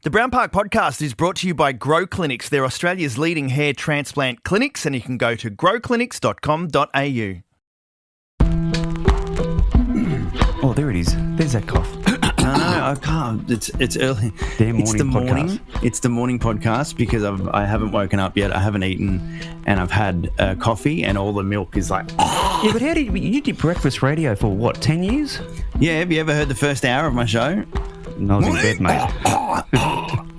The Brown Park Podcast is brought to you by Grow Clinics. They're Australia's leading hair transplant clinics, and you can go to growclinics.com.au. Oh, there it is. There's that cough. No, I can't. It's early. It's the morning. It's the morning podcast because I haven't woken up yet. I haven't eaten, and I've had coffee, and all the milk is like. Yeah, but how did you did breakfast radio for what? 10 years? Yeah. Have you ever heard the first hour of my show? No, I was in bed, mate.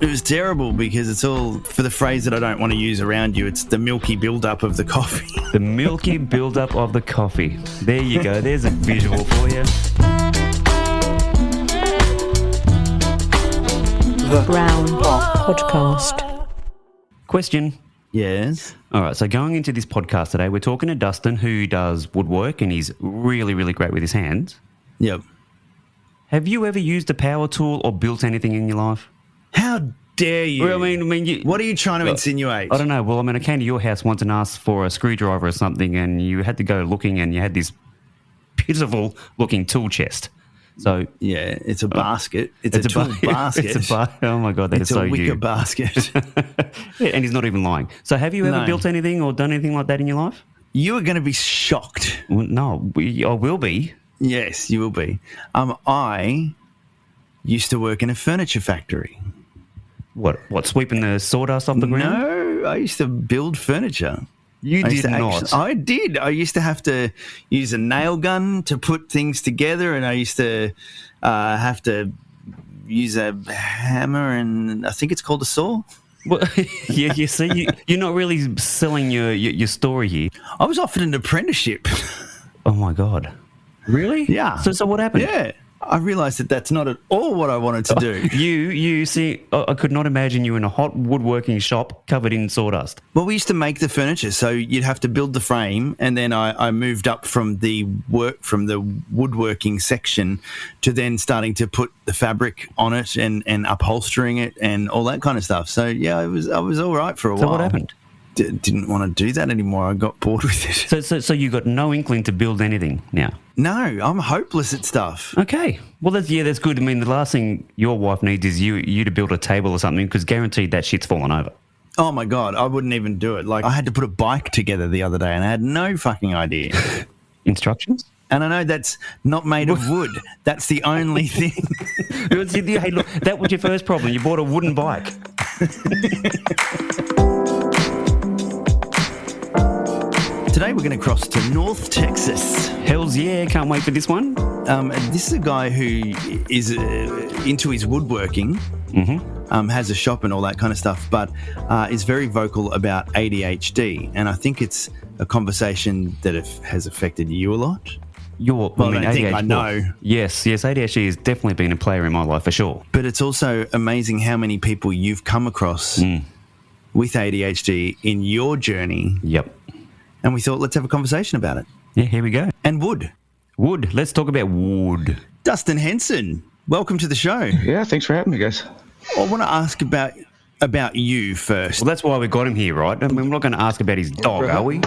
It was terrible because it's all, for the phrase that I don't want to use around you, it's the milky build-up of the coffee. The milky build-up of the coffee. There you go. There's a visual for you. The Brown Podcast. Question. Yes. All right, so going into this podcast today, we're talking to Dustin, who does woodwork, and he's really, really great with his hands. Yep. Have you ever used a power tool or built anything in your life? How dare you? Well, I mean, what are you trying to insinuate? I don't know. Well, I mean, I came to your house once and asked for a screwdriver or something, and you had to go looking, and you had this pitiful-looking tool chest. So yeah, it's a basket. It's a tool basket. Oh my God, that's so you. It's a wicker basket. Yeah, and he's not even lying. So have you ever built anything or done anything like that in your life? You are going to be shocked. Well, no, I will be. Yes, you will be. I used to work in a furniture factory. What, sweeping the sawdust off the ground? No, I used to build furniture. You did not. I did. I used to have to use a nail gun to put things together, and I used to have to use a hammer, and I think it's called a saw. Well, yeah, you see, you're not really selling your story here. I was offered an apprenticeship. Oh, my God. Really? Yeah. So what happened? Yeah. I realised that that's not at all what I wanted to do. You see, I could not imagine you in a hot woodworking shop covered in sawdust. Well, we used to make the furniture, so you'd have to build the frame, and then I moved up from the woodworking section to then starting to put the fabric on it and upholstering it and all that kind of stuff. So yeah, I was all right for a while. So what happened? Didn't want to do that anymore. I got bored with it. So you got no inkling to build anything now? No, I'm hopeless at stuff. Okay. Well, that's good. I mean, the last thing your wife needs is you to build a table or something, because guaranteed that shit's fallen over. Oh, my God. I wouldn't even do it. Like, I had to put a bike together the other day, and I had no fucking idea. Instructions? And I know that's not made of wood. That's the only thing. Hey, look, that was your first problem. You bought a wooden bike. Today we're going to cross to North Texas. Hells yeah, can't wait for this one. This is a guy who is into his woodworking, has a shop and all that kind of stuff, but is very vocal about ADHD. And I think it's a conversation that has affected you a lot. I know. Yes, ADHD has definitely been a player in my life for sure. But it's also amazing how many people you've come across with ADHD in your journey. Yep. And we thought, let's have a conversation about it. Yeah, here we go. And wood. Let's talk about wood. Dustin Henson, welcome to the show. Yeah, thanks for having me, guys. I want to ask about you first. Well, that's why we got him here, right? I mean, we're not going to ask about his dog, are we?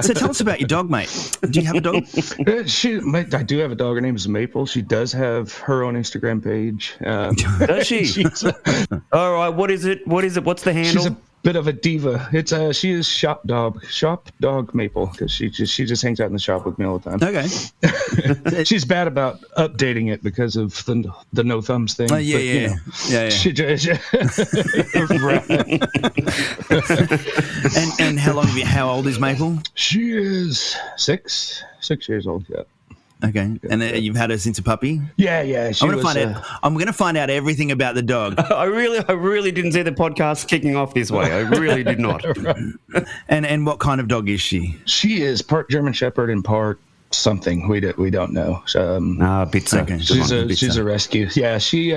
So tell us about your dog, mate. Do you have a dog? I do have a dog. Her name is Maple. She does have her own Instagram page. Does she? All right. What is it? What's the handle? She's a bit of a diva. She is shop dog Maple, because she just hangs out in the shop with me all the time. Okay. She's bad about updating it because of the no thumbs thing. Yeah. And how old is Maple? She is 6 years old. Yeah. Okay, and you've had her since a puppy? Yeah. I'm going to find out everything about the dog. I really didn't see the podcast kicking off this way. I really did not. And what kind of dog is she? She is part German Shepherd and part something we don't know. Pizza. Okay. She's a rescue. Yeah, she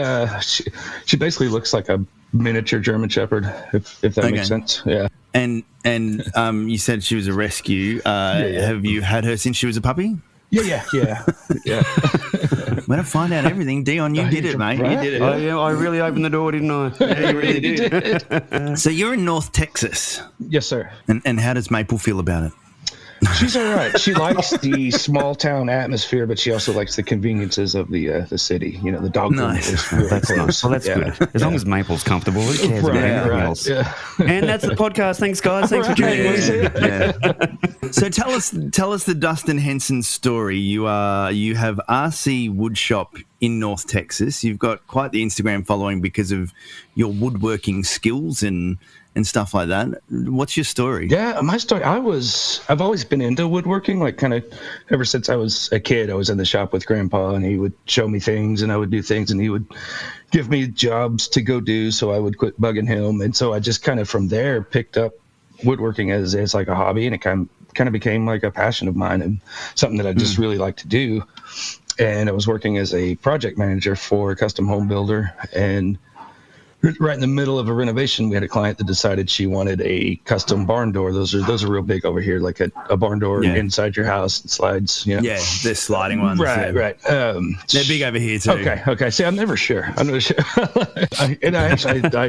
basically looks like a miniature German Shepherd, if that makes sense. Yeah. And you said she was a rescue. Have you had her since she was a puppy? Yeah. I'm going to find out everything. Dion, you did it, mate. You did it. Oh, yeah, I really opened the door, didn't I? Yeah, you really did. So you're in North Texas. Yes, sir. And how does Maple feel about it? She's all right. She likes the small town atmosphere, but she also likes the conveniences of the city. You know, the dog grooming is really That's close. nice. Well, that's good. As long as Maple's comfortable, who cares about anything else? Yeah. And that's the podcast. Thanks, guys. Thanks for tuning in. Yeah. So tell us the Dustin Henson story. You have RC Woodshop in North Texas. You've got quite the Instagram following because of your woodworking skills and stuff like that. What's your story? Yeah, my story. I've always been into woodworking, like kind of ever since I was a kid. I was in the shop with Grandpa, and he would show me things, and I would do things, and he would give me jobs to go do. So I would quit bugging him, and so I just kind of from there picked up woodworking as like a hobby, and it kind of became like a passion of mine and something that I just really like to do. And I was working as a project manager for a custom home builder, and right in the middle of a renovation, we had a client that decided she wanted a custom barn door. Those are real big over here, like a barn door inside your house. It slides, you know. Yeah, the sliding ones. Right. They're big over here too. Okay. See, I'm never sure. I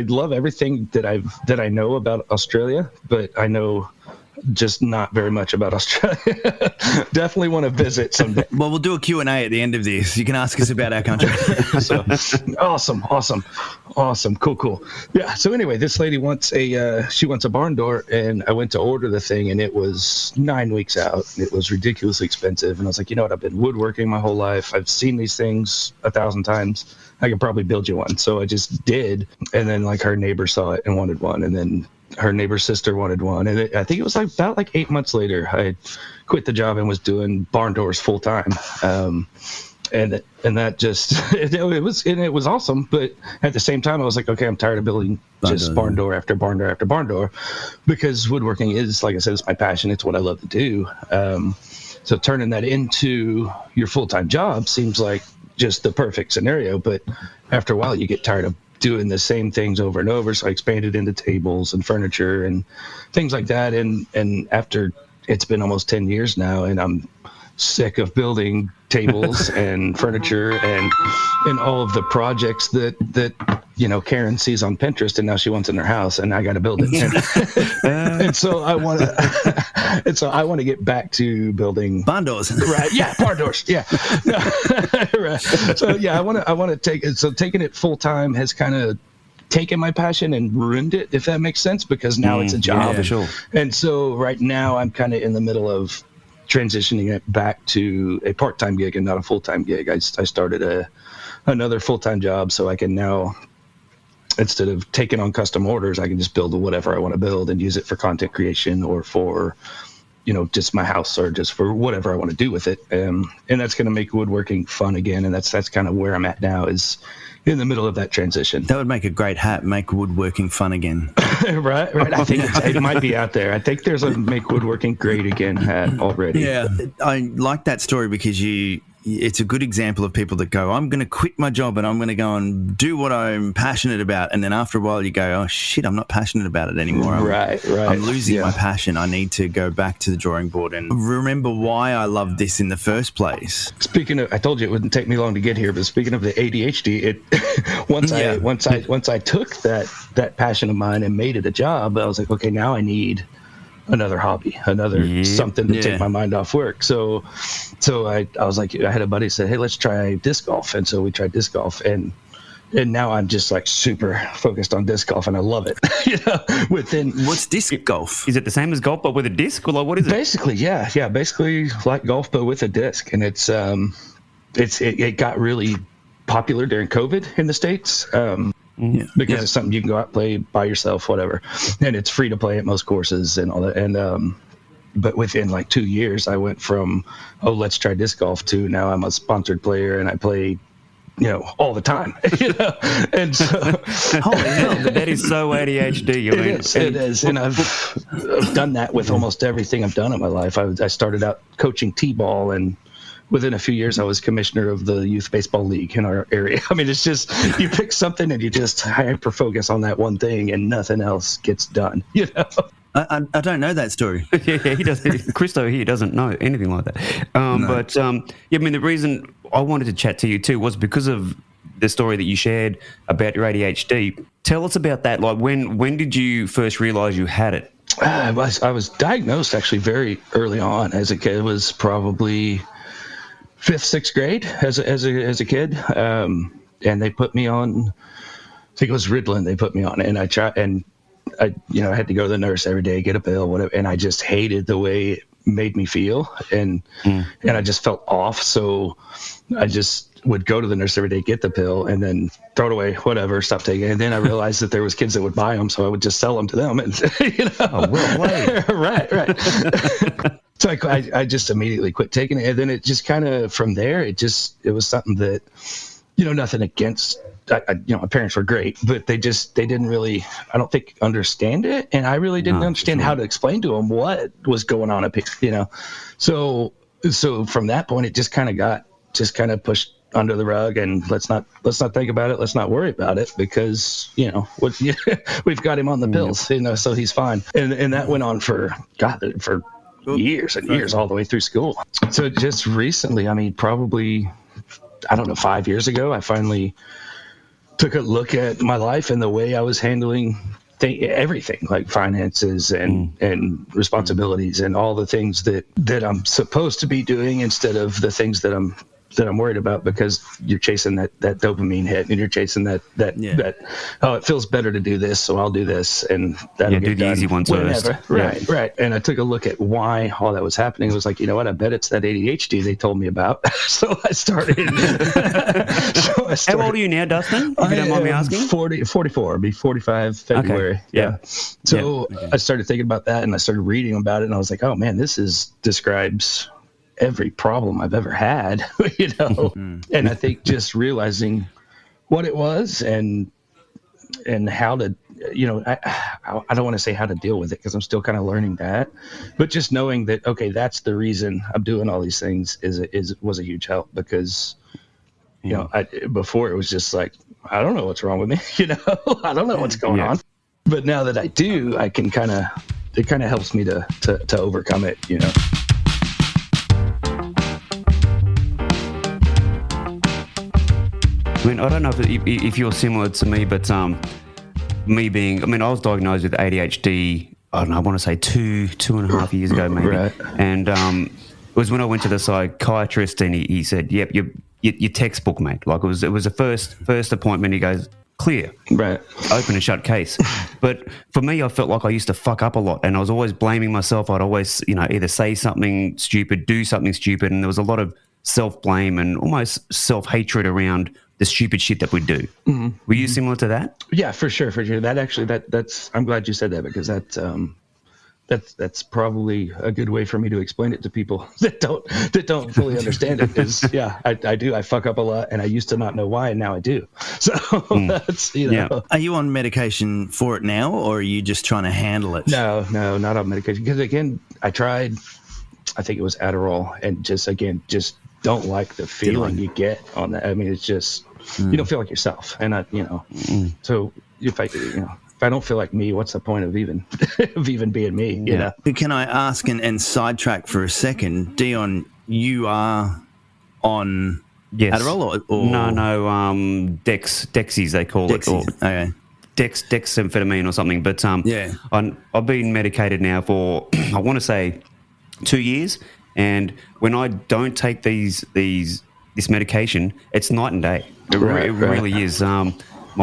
love everything that I know about Australia, but I know just not very much about Australia. Definitely want to visit someday. Well, we'll do a Q&A at the end of this. You can ask us about our country. So, awesome. Cool. Yeah. So anyway, this lady wants a barn door, and I went to order the thing, and it was 9 weeks out. It was ridiculously expensive. And I was like, you know what? I've been woodworking my whole life. I've seen these things 1,000 times. I could probably build you one. So I just did. And then like her neighbor saw it and wanted one. And then her neighbor's sister wanted one. And I think it was about 8 months later, I quit the job and was doing barn doors full time. And that just, it was awesome. But at the same time, I was like, okay, I'm tired of building just barn door after barn door after barn door, because woodworking is, like I said, it's my passion. It's what I love to do. So turning that into your full-time job seems like just the perfect scenario. But after a while, you get tired of doing the same things over and over. So I expanded into tables and furniture and things like that. And after it's been almost 10 years now, and I'm sick of building tables and furniture and all of the projects that you know Karen sees on Pinterest, and now she wants in her house, and I got to build it. And so I want to get back to building barn doors. Right? Yeah, barn doors. Yeah. Right. So yeah, I want to take it. So taking it full time has kind of taken my passion and ruined it, if that makes sense, because now it's a job. Yeah, for sure. And so right now I'm kind of in the middle of transitioning it back to a part-time gig and not a full-time gig. I started another full-time job, so I can now, instead of taking on custom orders, I can just build whatever I want to build and use it for content creation or for, you know, just my house or just for whatever I want to do with it. And that's going to make woodworking fun again. And that's kind of where I'm at now, is in the middle of that transition. That would make a great hat, make woodworking fun again. Right. I think it might be out there. I think there's a make woodworking great again hat already. Yeah. I like that story because it's a good example of people that go, I'm going to quit my job and I'm going to go and do what I'm passionate about. And then after a while you go, oh shit, I'm not passionate about it anymore. I'm losing my passion. I need to go back to the drawing board and remember why I loved this in the first place. Speaking of, I told you it wouldn't take me long to get here, but speaking of the ADHD, once I took that passion of mine and made it a job, I was like, okay, now I need another hobby, something to take my mind off work. So I was like, I had a buddy say, hey, let's try disc golf. And so we tried disc golf, and now I'm just like super focused on disc golf, and I love it. What's disc golf? Is it the same as golf but with a disc, or like, what is it? Basically, yeah, basically like golf but with a disc, and it got really popular during COVID in the States. Because it's something you can go out and play by yourself, whatever, and it's free to play at most courses and all that. And but within like 2 years, I went from let's try disc golf to now I'm a sponsored player and I play, you know, all the time. You know, and so holy hell, that is so ADHD. It is, and I've done that with almost everything I've done in my life. I started out coaching t-ball, and within a few years, I was commissioner of the youth baseball league in our area. I mean, it's just, you pick something and you just hyper focus on that one thing and nothing else gets done, you know? I don't know that story. Yeah, he doesn't. Christo here doesn't know anything like that. No. But I mean, the reason I wanted to chat to you too was because of the story that you shared about your ADHD. Tell us about that. Like, when did you first realize you had it? I was diagnosed actually very early on as a kid. It was probably 5th, 6th grade as a kid, and they put me on. I think it was Ritalin. They put me on, and I had to go to the nurse every day, get a pill, whatever, and I just hated the way it made me feel, and I just felt off. So I just would go to the nurse every day, get the pill, and then throw it away, whatever, stop taking it. And then I realized that there was kids that would buy them, so I would just sell them to them. And Oh, well played. right. So I just immediately quit taking it, and then it just kind of from there, it was something that, nothing against. My parents were great, but they didn't really, I don't think, understand it, and I really didn't understand how to explain to them what was going on up here. So from that point, it just kind of pushed under the rug, and let's not think about it. Let's not worry about it, because we've got him on the pills, so he's fine. And that went on for years and years, all the way through school. So just recently, I mean, probably, I don't know, 5 years ago, I finally took a look at my life and the way I was handling everything, like finances and responsibilities and all the things that I'm supposed to be doing, instead of the things that I'm worried about, because you're chasing that dopamine hit, and you're chasing that it feels better to do this, so I'll do this, and that'll get do the done easy ones first. Right. And I took a look at why all that was happening. It was like, you know what? I bet it's that ADHD they told me about. So I started. How old are you now, Dustin? If you don't mind me asking. 44. I'll be 45 February. Okay. Yeah. So I started thinking about that, and I started reading about it, and I was like, oh man, this describes every problem I've ever had, and I think just realizing what it was and how to, I don't want to say how to deal with it, because I'm still kind of learning that, but just knowing that, okay, that's the reason I'm doing all these things was a huge help, because, before it was just like, I don't know what's wrong with me, I don't know what's going on, but now that I do, it kind of helps me to overcome it, I mean, I don't know if you're similar to me, but I was diagnosed with ADHD, I don't know, I want to say 2.5 years ago maybe. Right. And it was when I went to the psychiatrist, and he said, yep, your textbook, mate. Like, it was the first appointment. He goes, clear. Right. Open and shut case. But for me, I felt like I used to fuck up a lot, and I was always blaming myself. I'd always, either say something stupid, do something stupid, and there was a lot of self-blame and almost self-hatred around the stupid shit that we do. Mm-hmm. Were you similar to that? Yeah, for sure. That actually, that's. I'm glad you said that, because that's probably a good way for me to explain it to people that don't fully understand it. Is I do. I fuck up a lot, and I used to not know why, and now I do. So that's Are you on medication for it now, or are you just trying to handle it? No, not on medication. Because again, I tried. I think it was Adderall, and just don't like the feeling you get on that. I mean, it's just. You don't feel like yourself, and so if I don't feel like me, what's the point of even being me? You know? Can I ask and sidetrack for a second, Dion? You are on Adderall or no, Dexies they call it, or okay. Dexamphetamine or something. But I've been medicated now for I want to say 2 years, and when I don't take this medication, it's night and day. It really is. My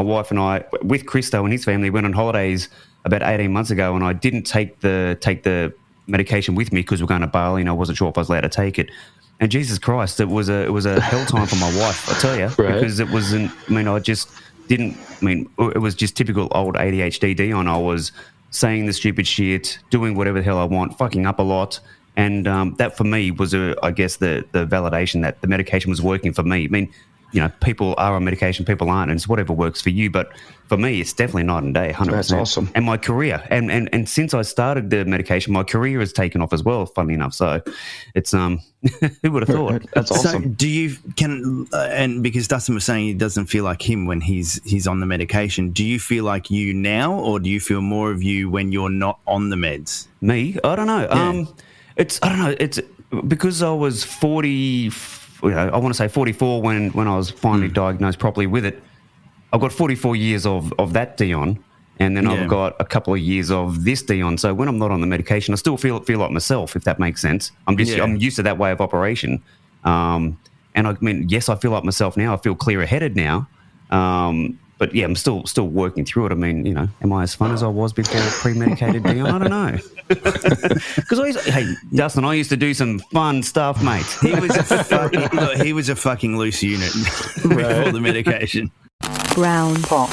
wife and I, with Christo and his family, went on holidays about 18 months ago, and I didn't take the medication with me because we're going to Bali, and I wasn't sure if I was allowed to take it. And Jesus Christ, it was a hell time for my wife, I tell you, because it wasn't. I mean, I just didn't. I mean, it was just typical old ADHD Dion. I was saying the stupid shit, doing whatever the hell I want, fucking up a lot. And that for me was, I guess, the validation that the medication was working for me. I mean, people are on medication, people aren't, and it's whatever works for you. But for me, it's definitely night and day, 100%. That's awesome. And my career, and since I started the medication, my career has taken off as well, funnily enough. So it's, who would have thought? That's awesome. So do you, and because Dustin was saying he doesn't feel like him when he's on the medication, do you feel like you now, or do you feel more of you when you're not on the meds? Me? I don't know. Yeah. It's because I was 40, I want to say 44 when I was finally diagnosed properly with it. I've got 44 years of that, Dion, And then I've got a couple of years of this Dion. So when I'm not on the medication, I still feel like myself, if that makes sense. I'm used to that way of operation. And I mean, yes, I feel like myself now. I feel clear-headed now. But yeah, I'm still working through it. I mean, you know, am I as fun as I was before pre-medicated Dion? I don't know. Because hey, Dustin, I used to do some fun stuff, mate. He was a fucking loose unit before the medication. Brown Pop.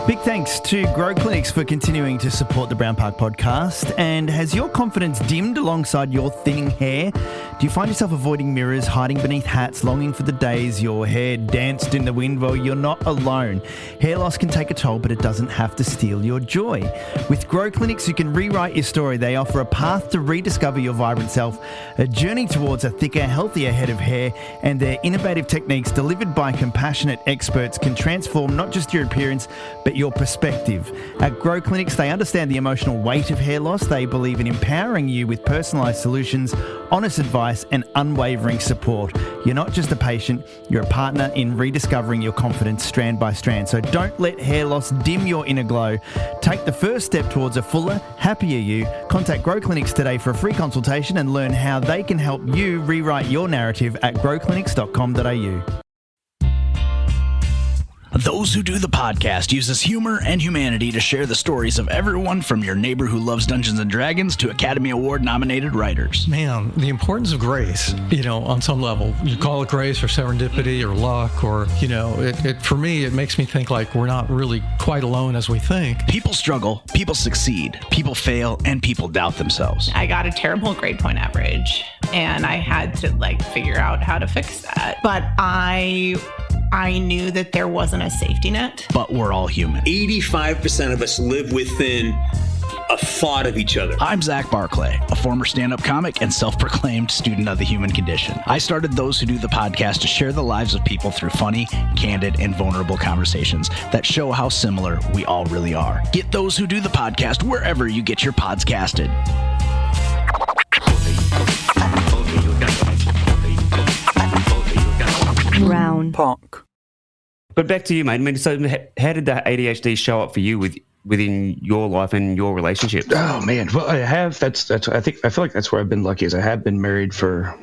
Big thanks to Grow Clinics for continuing to support the Brown Park podcast. And has your confidence dimmed alongside your thinning hair? Do you find yourself avoiding mirrors, hiding beneath hats, longing for the days your hair danced in the wind? Well, you're not alone. Hair loss can take a toll, but it doesn't have to steal your joy. With Grow Clinics, you can rewrite your story. They offer a path to rediscover your vibrant self, a journey towards a thicker, healthier head of hair, and their innovative techniques delivered by compassionate experts can transform not just your appearance, but your perspective. At Grow Clinics, they understand the emotional weight of hair loss. They believe in empowering you with personalised solutions, honest advice, and unwavering support. You're not just a patient, you're a partner in rediscovering your confidence strand by strand. So don't let hair loss dim your inner glow. Take the first step towards a fuller, happier you. Contact Grow Clinics today for a free consultation and learn how they can help you rewrite your narrative at growclinics.com.au. Those Who Do the Podcast uses humor and humanity to share the stories of everyone from your neighbor who loves Dungeons & Dragons to Academy Award-nominated writers. Man, the importance of grace, you know, on some level. You call it grace or serendipity or luck or, you know, it for me, it makes me think like we're not really quite alone as we think. People struggle, people succeed, people fail, and people doubt themselves. I got a terrible grade point average, and I had to, figure out how to fix that. But I knew that there wasn't a safety net. But we're all human. 85% of us live within a thought of each other. I'm Zach Barclay, a former stand-up comic and self-proclaimed student of the human condition. I started Those Who Do the Podcast to share the lives of people through funny, candid, and vulnerable conversations that show how similar we all really are. Get Those Who Do the Podcast wherever you get your pods casted. Brown Park. But back to you, mate. I mean, so how did the ADHD show up for you within your life and your relationship? Oh man, well I have. I feel like that's where I've been lucky. Is I have been married for,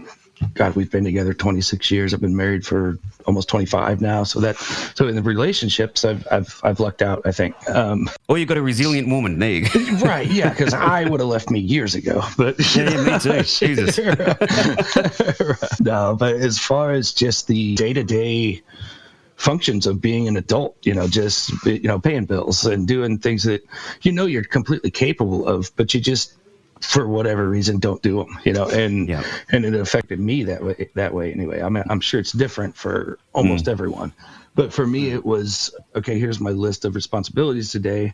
God, we've been together 26 years. I've been married for almost 25 now. So in the relationships, I've lucked out, I think. Or you've got a resilient woman, there you go. Right, yeah, because I would have left me years ago. But yeah, me too. Jesus. No, but as far as just the day-to-day functions of being an adult, just paying bills and doing things that you're completely capable of, but you just for whatever reason don't do them, and it affected me that way anyway. I mean, I'm sure it's different for almost everyone, but for me it was, okay, here's my list of responsibilities today.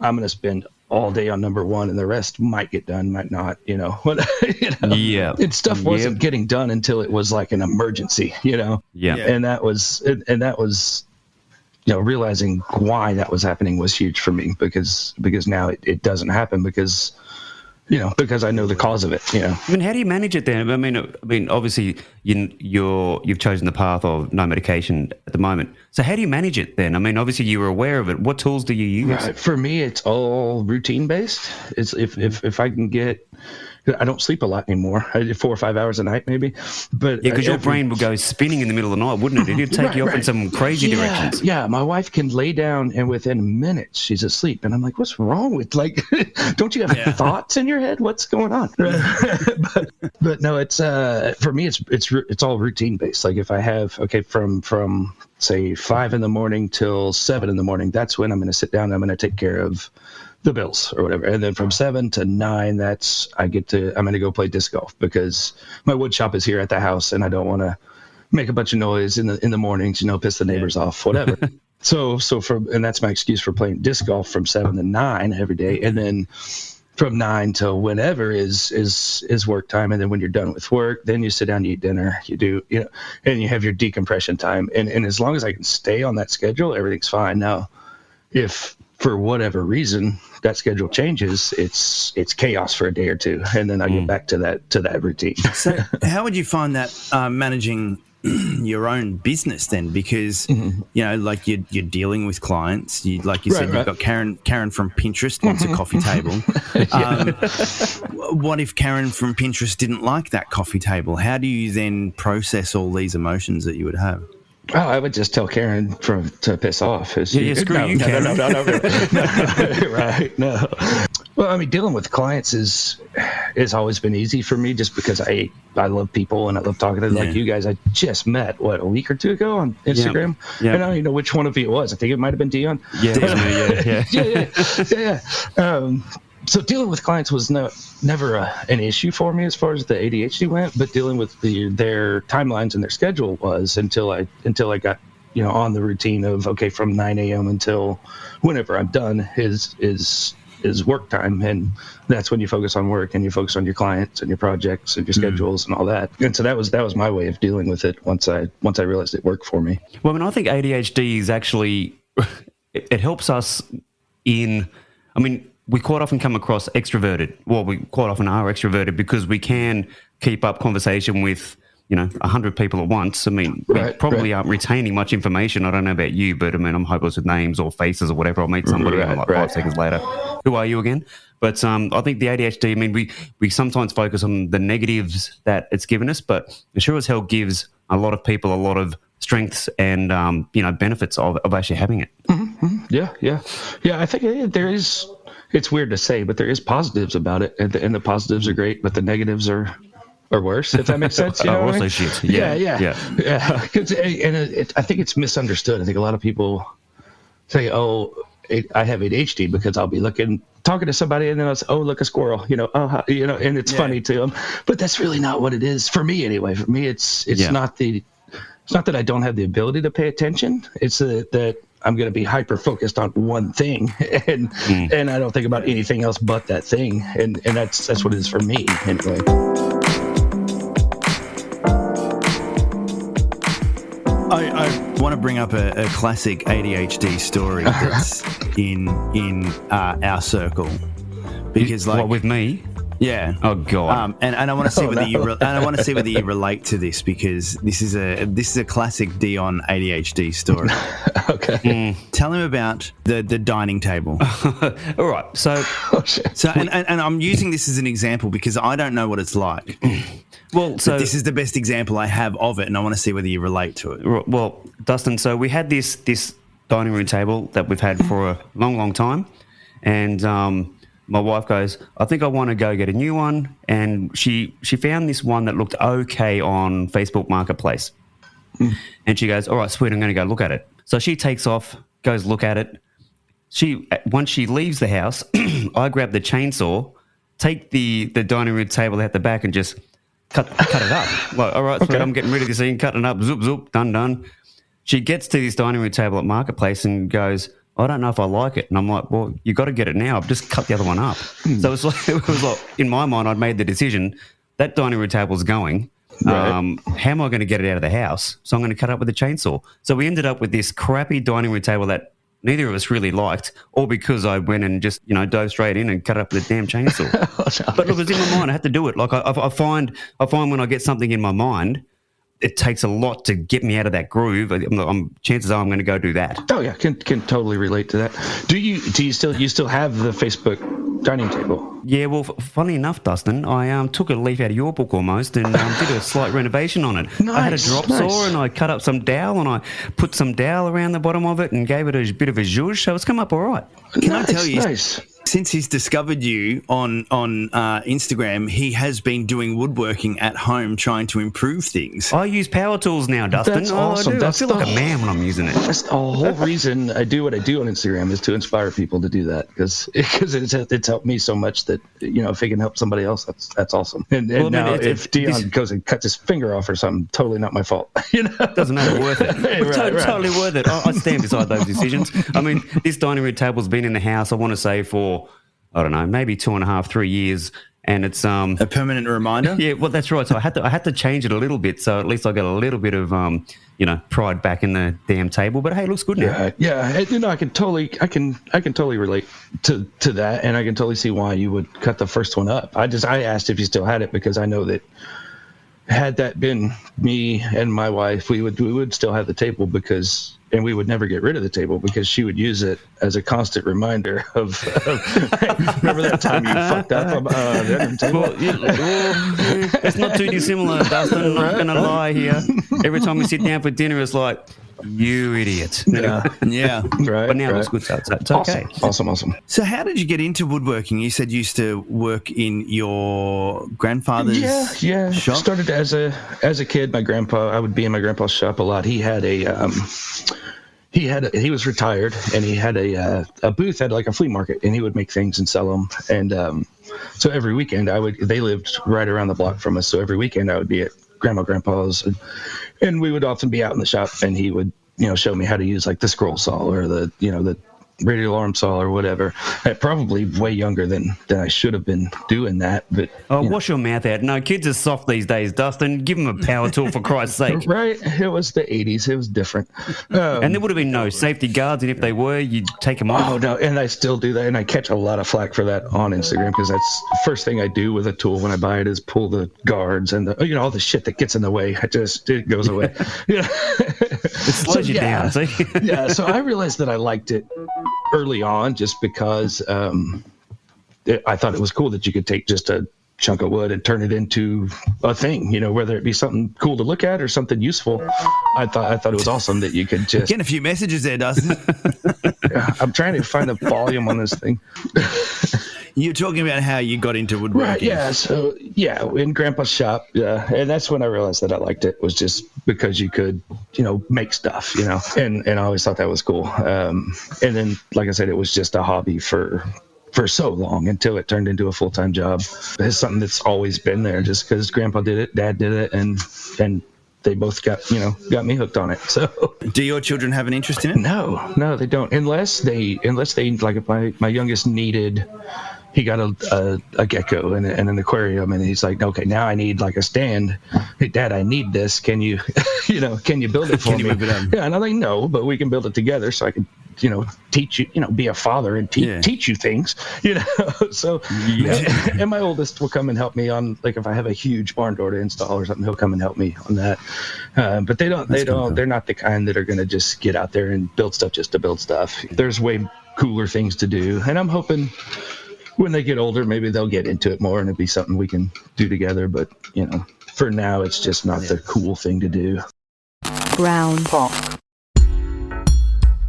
I'm going to spend all day on number one, and the rest might get done, might not, Yeah. And stuff wasn't getting done until it was like an emergency, Yeah. And that was, realizing why that was happening was huge for me because now it doesn't happen because I know the cause of it. I mean, how do you manage it then? I mean, obviously you've chosen the path of no medication at the moment. So how do you manage it then? I mean, obviously you were aware of it. What tools do you use? Right. For me, it's all routine based. It's if I can get, I don't sleep a lot anymore. I did 4 or 5 hours a night maybe, but yeah, because your brain would go spinning in the middle of the night, wouldn't it? It'd take you off in some crazy directions. Yeah, my wife can lay down and within minutes she's asleep, and I'm like, what's wrong with don't you have thoughts in your head? What's going on? but no, it's for me it's all routine based. Like if I have from say 5 a.m. till 7 a.m, that's when I'm going to sit down and I'm going to take care of the bills or whatever, and then from 7 to 9, I'm going to go play disc golf because my wood shop is here at the house, and I don't want to make a bunch of noise in the mornings, piss the neighbors off, whatever. And that's my excuse for playing disc golf from 7 to 9 every day, and then from 9 till whenever is work time, and then when you're done with work, then you sit down, you eat dinner, you do, and you have your decompression time, and as long as I can stay on that schedule, everything's fine. Now, if for whatever reason that schedule changes, it's chaos for a day or two, and then I get back to that routine. So how would you find that managing your own business then, because you know, like you're dealing with clients. You, like you said, you've got Karen from Pinterest wants a coffee table. What if Karen from Pinterest didn't like that coffee table? How do you then process all these emotions that you would have? Oh, I would just tell Karen to piss off. Screw you, Karen. No. Right, no. Well, I mean, dealing with clients is always been easy for me, just because I love people and I love talking to them. Like you guys. I just met a week or two ago on Instagram. And I don't even know which one of you it was. I think it might have been Dion. Yeah. So dealing with clients was never an issue for me as far as the ADHD went, but dealing with their timelines and their schedule was until I got on the routine of, okay, from 9 a.m. until whenever I'm done is work time, and that's when you focus on work and you focus on your clients and your projects and your schedules and all that. And so that was my way of dealing with it once I realized it worked for me. Well, I mean, I think ADHD is actually it helps us in. I mean, we quite often come across extroverted. Well, we quite often are extroverted because we can keep up conversation with 100 people at once. I mean, we probably aren't retaining much information. I don't know about you, but I mean, I'm hopeless with names or faces or whatever. I'll meet somebody and I'm like 5 seconds later, who are you again? But I think the ADHD, I mean, we sometimes focus on the negatives that it's given us, but it sure as hell gives a lot of people a lot of strengths and, benefits of actually having it. Mm-hmm. Yeah. I think there is, it's weird to say, but there is positives about it. And the positives are great, but the negatives are worse, if that makes sense. Also shit. Yeah. I think it's misunderstood. I think a lot of people say, I have ADHD because I'll be talking to somebody and then I'll say, oh, look, a squirrel, and it's funny to them. But that's really not what it is for me anyway. For me, it's not that I don't have the ability to pay attention. It's that I'm going to be hyper focused on one thing, and I don't think about anything else but that thing, and that's what it is for me anyway. I want to bring up a classic ADHD story that's in our circle, because with me. Yeah. Oh God. And I want to see whether you relate to this, because this is a classic Dion ADHD story. Okay. Tell him about the dining table. All right. So and I'm using this as an example because I don't know what it's like. But this is the best example I have of it, and I want to see whether you relate to it. Well, Dustin, so we had this dining room table that we've had for a long, long time, and my wife goes, I think I want to go get a new one. And she found this one that looked okay on Facebook Marketplace. And she goes, all right, sweet, I'm going to go look at it. So she takes off, goes look at it. Once she leaves the house, I grab the chainsaw, take the dining room table out the back and just cut it up. Like, all right, sweet, I'm getting rid of this thing, cutting it up, zoop, zoop, done. She gets to this dining room table at Marketplace and goes, I don't know if I like it. And I'm like, well, you got to get it now. I've just cut the other one up. So it was like, in my mind, I'd made the decision, that dining room table's going. Right. How am I going to get it out of the house? So I'm going to cut it up with a chainsaw. So we ended up with this crappy dining room table that neither of us really liked, all because I went and just, dove straight in and cut it up with a damn chainsaw. But look, it was in my mind. I had to do it. Like I find when I get something in my mind, it takes a lot to get me out of that groove. Chances are I'm going to go do that. Oh yeah, can totally relate to that. Do you still have the Facebook dining table? Yeah, well, funny enough, Dustin, I took a leaf out of your book almost and did a slight renovation on it. Nice, I had a drop saw and I cut up some dowel and I put some dowel around the bottom of it and gave it a bit of a zhuzh, so it's come up all right. Can I tell you? Nice. Since he's discovered you on Instagram, he has been doing woodworking at home, trying to improve things. I use power tools now, Dustin. That's awesome. I feel like a man when I'm using it. That's the whole reason I do what I do on Instagram, is to inspire people to do that, because it's helped me so much that if it can help somebody else, that's awesome. And now if Dion goes and cuts his finger off or something, totally not my fault. Doesn't matter, worth it. Totally worth it. I stand beside those decisions. I mean, this dining room table's been in the house, I want to say, for I don't know, maybe 2.5, 3 years, and it's a permanent reminder. Yeah, well, that's right. So I had to change it a little bit, so at least I got a little bit of pride back in the damn table. But hey, it looks good now. Yeah. I can totally relate to that, and I can totally see why you would cut the first one up. I asked if you still had it because I know that had that been me and my wife, we would still have the table and we would never get rid of the table because she would use it as a constant reminder of hey, remember that time you fucked up on the other table? It's not too dissimilar, Dustin. I'm not going to lie here. Every time we sit down for dinner, it's like, you idiot. Yeah. Right. But now right. it's good, so it's okay. Awesome. So how did you get into woodworking? You said you used to work in your grandfather's shop? Started as a kid. I would be in my grandpa's shop a lot. He was retired, and he had a booth at like a flea market, and he would make things and sell them. And so every weekend they lived right around the block from us. So every weekend I would be at grandpa's, and we would often be out in the shop, and he would, show me how to use like the scroll saw or the radial arm saw or whatever. I'm probably way younger than I should have been doing that. But wash your mouth out. No, kids are soft these days, Dustin. Give them a power tool for Christ's sake. Right. It was the 80s. It was different. And there would have been no safety guards, and if they were, you'd take them off. Oh, no, and I still do that, and I catch a lot of flack for that on Instagram because that's the first thing I do with a tool when I buy it is pull the guards and all the shit that gets in the way. It goes away. It slows you down. See? So I realized that I liked it early on just because I thought it was cool that you could take just a chunk of wood and turn it into a thing, whether it be something cool to look at or something useful. I thought it was awesome that you could just getting a few messages there, Dustin. I'm trying to find the volume on this thing. You're talking about how you got into woodworking. Right, yeah. So, in Grandpa's shop, and that's when I realized that I liked it, was just because you could, make stuff, and I always thought that was cool. And then, like I said, it was just a hobby for so long until it turned into a full-time job. It's something that's always been there just because Grandpa did it, Dad did it, and they both got me hooked on it. So, do your children have an interest in it? No, they don't. Unless they like, if my youngest he got a gecko and an aquarium, and he's like, okay, now I need like a stand. Hey, Dad, I need this. Can you, can you build it for me? Move it up? Yeah, and I'm like, no, but we can build it together so I can, teach you, be a father and teach you things, So, and my oldest will come and help me on, like, if I have a huge barn door to install or something, he'll come and help me on that. But they're not the kind that are going to just get out there and build stuff just to build stuff. There's way cooler things to do, and I'm hoping when they get older, maybe they'll get into it more and it'll be something we can do together. But, for now, it's just not the cool thing to do. Brown. Park.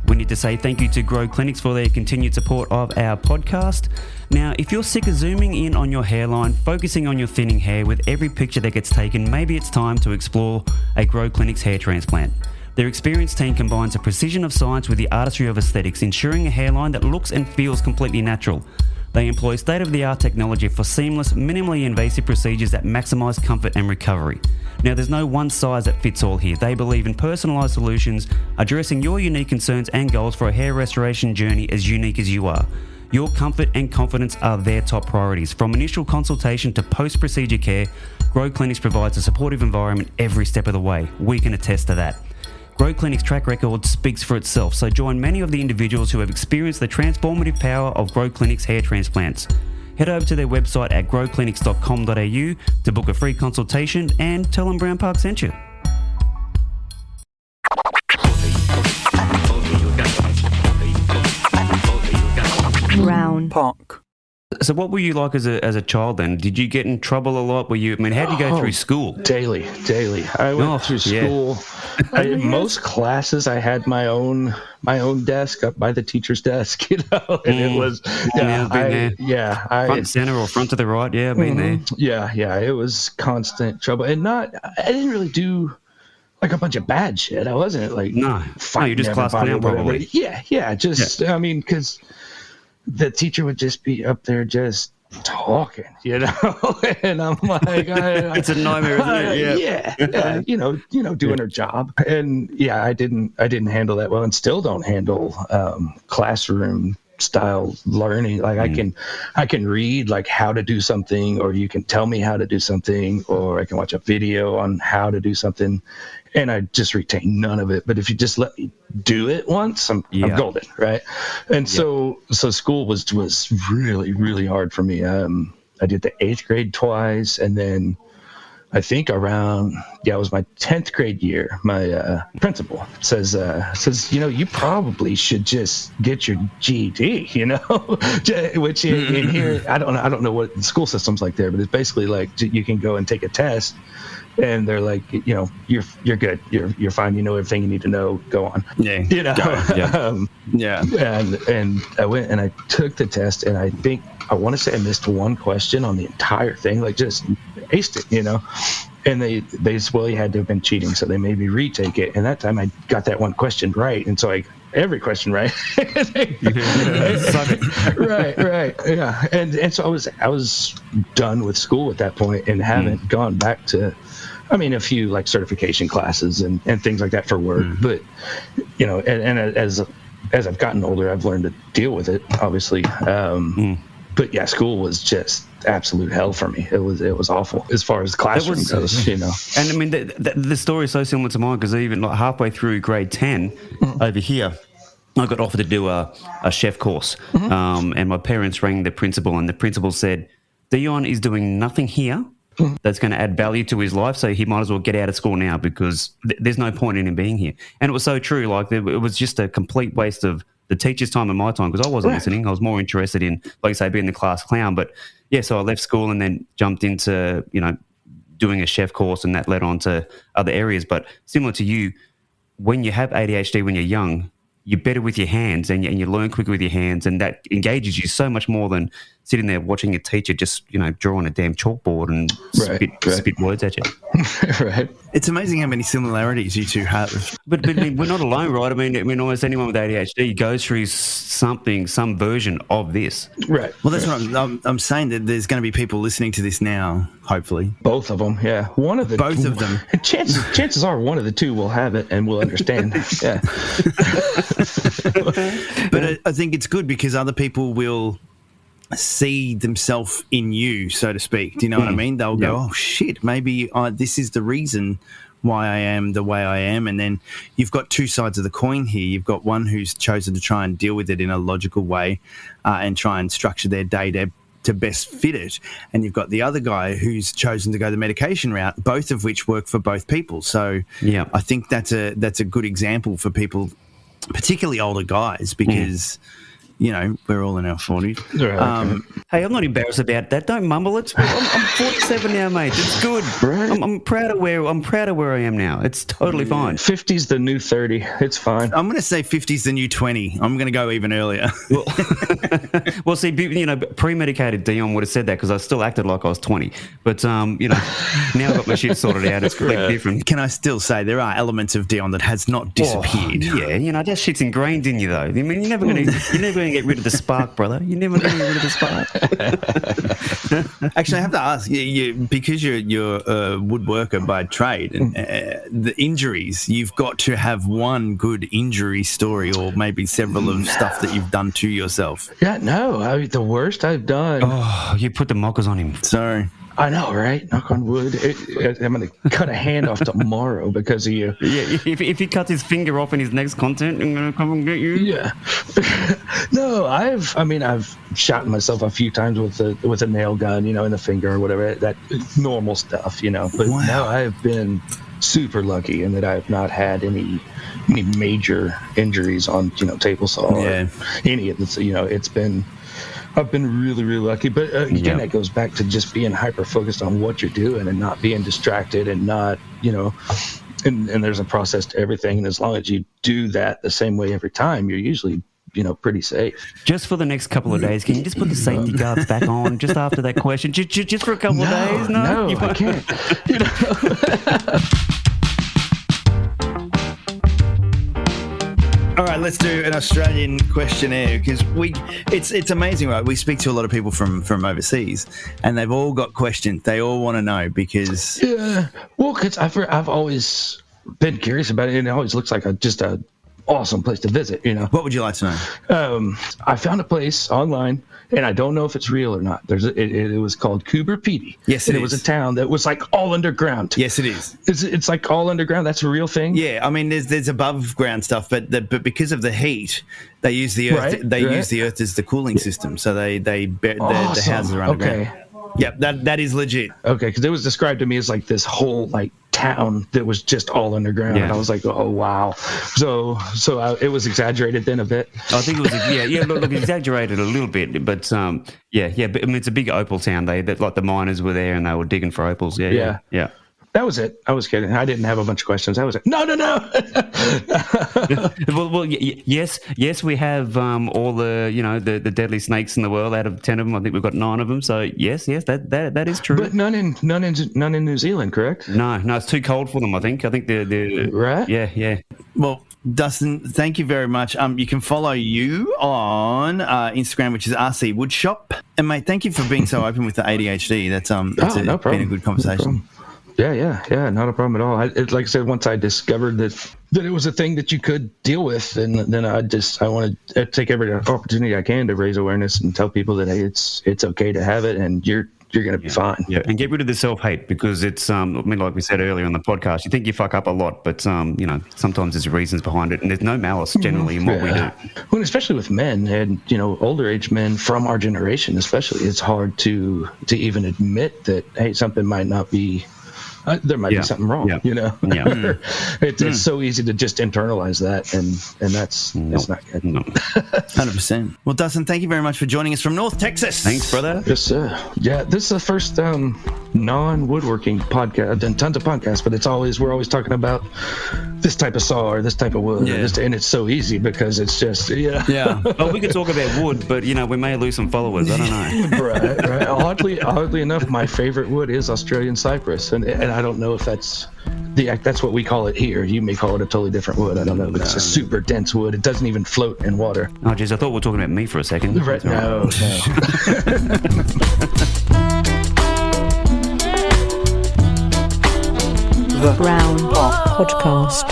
We need to say thank you to Grow Clinics for their continued support of our podcast. Now, if you're sick of zooming in on your hairline, focusing on your thinning hair with every picture that gets taken, maybe it's time to explore a Grow Clinics hair transplant. Their experienced team combines the precision of science with the artistry of aesthetics, ensuring a hairline that looks and feels completely natural. They employ state-of-the-art technology for seamless, minimally invasive procedures that maximize comfort and recovery. Now, there's no one size that fits all here. They believe in personalized solutions, addressing your unique concerns and goals for a hair restoration journey as unique as you are. Your comfort and confidence are their top priorities. From initial consultation to post-procedure care, Grow Clinics provides a supportive environment every step of the way. We can attest to that. Grow Clinic's track record speaks for itself, so join many of the individuals who have experienced the transformative power of Grow Clinic's hair transplants. Head over to their website at growclinics.com.au to book a free consultation and tell them Brown Park sent you. Brown. Park. So what were you like as a child then? Did you get in trouble a lot? How did you go through school? Daily. I went through school. Most classes I had my own desk up by the teacher's desk, and it was front center or front to the right. Yeah, I've been there. Yeah, it was constant trouble, and I didn't really do like a bunch of bad shit. I wasn't like no, you just class clown probably. I mean, because the teacher would just be up there just talking, and I'm like, it's a nightmare, isn't it? Doing her job. And I didn't handle that well, and still don't handle classroom style learning. Like I can read like how to do something, or you can tell me how to do something, or I can watch a video on how to do something, and I just retain none of it. But if you just let me do it once, I'm golden, right? And so school was really, really hard for me. I did the 8th grade twice, and then I think around, it was my 10th grade year. My principal says, you probably should just get your GED, which in here, I don't know what the school system's like there, but it's basically like you can go and take a test. And they're like, you're good. You're fine. You know everything you need to know. Go on. Yeah. And I went and I took the test, and I want to say I missed one question on the entire thing, like just aced it, And they said, well, you had to have been cheating, so they made me retake it. And that time I got that one question right, and so every question right. Right. Yeah. And so I was done with school at that point and haven't gone back to, a few like certification classes and things like that for work. But, and as I've gotten older, I've learned to deal with it, obviously. But yeah, school was just absolute hell for me. It was awful as far as the classroom goes, And the story is so similar to mine, because even like halfway through grade 10 over here, I got offered to do a chef course. And my parents rang the principal, and the principal said, Dion is doing nothing here that's going to add value to his life, so he might as well get out of school now, because there's no point in him being here. And it was so true. Like, it was just a complete waste of the teacher's time and my time, because I wasn't listening. I was more interested in, like I say, being the class clown. But yeah, so I left school and then jumped into, doing a chef course, and that led on to other areas. But similar to you, when you have ADHD when you're young, you're better with your hands, and you learn quicker with your hands, and that engages you so much more than sitting there watching a teacher just, draw on a damn chalkboard and spit words at you. Right. It's amazing how many similarities you two have. But we're not alone, right? I mean, almost anyone with ADHD goes through some version of this. Right. Well, that's what I'm saying, that there's going to be people listening to this now, hopefully. Both of them, yeah. Both of them. Chances are one of the two will have it and will understand. Yeah. But I think it's good, because other people will see themselves in you, so to speak. Do you know what I mean? They'll go, oh shit, maybe this is the reason why I am the way I am. And then you've got two sides of the coin here. You've got one who's chosen to try and deal with it in a logical way and try and structure their day to best fit it. And you've got the other guy who's chosen to go the medication route, both of which work for both people. So I think that's a good example for people, particularly older guys, because we're all in our 40s. Hey, I'm not embarrassed about that. Don't mumble it. I'm 47 now, mate. It's good. Right. I'm proud of where I am now. It's totally fine. 50's the new 30. It's fine. I'm going to say 50's the new 20. I'm going to go even earlier. Well, see, pre-medicated Dion would have said that, because I still acted like I was 20. But now I've got my shit sorted out. It's completely different. Can I still say there are elements of Dion that has not disappeared? That shit's ingrained in you, though. I mean, you're never going to get rid of the spark, brother. You're never going to get rid of the spark. Actually, I have to ask you, because you're a woodworker by trade, the injuries, you've got to have one good injury story, or maybe several of stuff that you've done to yourself. Yeah, no, the worst I've done. Oh, you put the mockers on him. Sorry. I know, right? Knock on wood. I'm going to cut a hand off tomorrow because of you. Yeah, if he cuts his finger off in his next content, I'm going to come and get you. Yeah. No, I've shot myself a few times with a nail gun, in the finger or whatever. That normal stuff, But no, I've been super lucky in that I've not had any major injuries on, table saw or any of this. I've been really, really lucky. But again, that goes back to just being hyper-focused on what you're doing and not being distracted and not, and there's a process to everything. And as long as you do that the same way every time, you're usually, pretty safe. Just for the next couple of days, can you just put the safety guards back on just after that question? Just for a couple of days? No, I can't. All right, let's do an Australian questionnaire, because it's amazing, right? We speak to a lot of people from overseas, and they've all got questions. They all want to know, because because I've always been curious about it, and it always looks like just a awesome place to visit. What would you like to know? I found a place online, and I don't know if it's real or not. It was called Coober. Yes, it was a town that was like all underground. Yes, it is. It's like all underground. That's a real thing. Yeah, I mean, there's above ground stuff, but because of the heat, they use the earth. Use the earth as the cooling system, so the houses are underground. Okay. Yeah, that is legit. Okay, because it was described to me as like this whole like town that was just all underground. Yeah. And I was like, oh wow. So it was exaggerated then a bit. I think it was look exaggerated a little bit, but but I mean it's a big opal town. That like the miners were there and they were digging for opals. Yeah. That was it. I was kidding. I didn't have a bunch of questions. I was like, no. well, yes, we have all the deadly snakes in the world. Out of 10 of them, I think we've got 9 of them. So yes, that is true. But none in New Zealand, correct? No, it's too cold for them. I think they're right. Yeah. Well, Dustin, thank you very much. You can follow you on Instagram, which is RC Woodshop. And mate, thank you for being so open with the ADHD. That's no problem. Been a good conversation. Yeah, not a problem at all. Like I said, once I discovered that it was a thing that you could deal with, and then I want to take every opportunity I can to raise awareness and tell people that hey, it's okay to have it, and you're going to be fine. Yeah, and get rid of the self-hate because it's I mean, like we said earlier on the podcast, you think you fuck up a lot, but sometimes there's reasons behind it, and there's no malice generally in what we do. Well, especially with men and older age men from our generation, especially, it's hard to even admit that hey, something might not be. There might be something wrong, It's so easy to just internalize that, and that's not good. 100%. Well, Dustin, thank you very much for joining us from North Texas. Thanks, brother. Yes, sir. Yeah, this is the first non-woodworking podcast. I've done tons of podcasts, but we're always talking about this type of saw or this type of wood, and it's so easy because it's just Well, we could talk about wood, but we may lose some followers. I don't know. Right. Oddly enough, my favorite wood is Australian cypress, and I don't know if that's what we call it here. You may call it a totally different wood. I don't know, but it's a super dense wood. It doesn't even float in water. Oh, geez, I thought we were talking about me for a second. Right? No. The Brown Podcast.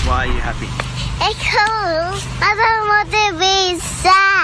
Why are you happy? Because I don't want to be sad.